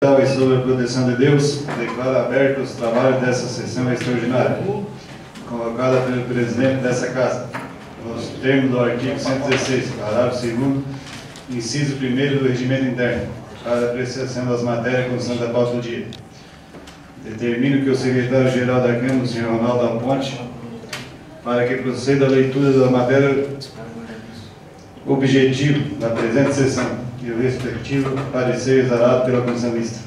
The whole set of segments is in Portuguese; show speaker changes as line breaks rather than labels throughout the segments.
E sobre a proteção de Deus, declaro abertos os trabalhos dessa sessão extraordinária, convocada pelo presidente dessa Casa, nos termos do artigo 116, parágrafo 2º, inciso 1º do Regimento Interno, para apreciação das matérias constantes da pauta do dia. Determino que o secretário-geral da Câmara, o senhor Ronaldo Aponte, para que proceda a leitura da matéria objetivo da presente sessão e o respectivo parecer exarado pela Comissão Mista.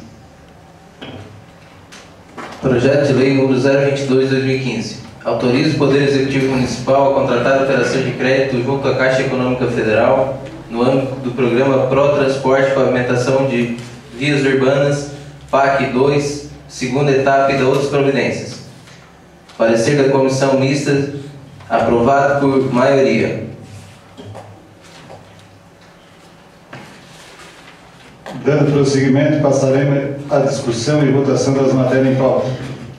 Projeto de Lei número 022/2015. Autoriza o Poder Executivo Municipal a contratar operação de crédito junto à Caixa Econômica Federal no âmbito do Programa Pro Transporte e Pavimentação de Vias Urbanas, PAC 2, segunda etapa e da outras providências. Parecer da Comissão Mista, aprovado por maioria.
Dando prosseguimento, passaremos à discussão e votação das matérias em pauta.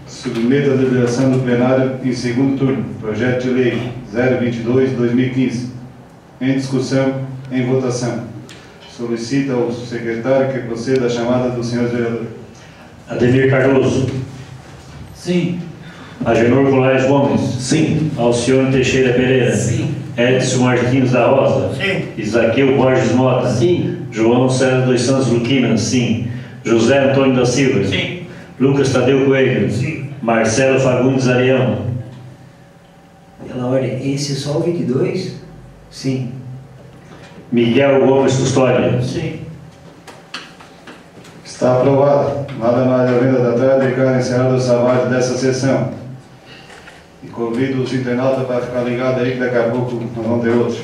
Submeto a deliberação do plenário em segundo turno. Projeto de Lei 022/2015. Em discussão, em votação. Solicita ao secretário que proceda à chamada do senhor vereador.
Ademir Cardoso.
Sim.
Agenor Colares Gomes.
Sim.
Alcione Teixeira Pereira.
Sim.
Edson Martins da Rosa.
Sim.
Isaqueu Borges Mota.
Sim.
João César dos Santos Luquina. Sim. José Antônio da Silva.
Sim.
Lucas Tadeu Coelho.
Sim.
Marcelo Fagundes Arião.
Pela ordem, esse é só o 22? Sim.
Miguel Gomes Custódio.
Sim.
Está aprovado. Nada mais à venda da tarde, declaro encerrado o trabalho dessa sessão. E convido os internautas para ficar ligados aí que daqui a pouco nós vamos ter outro.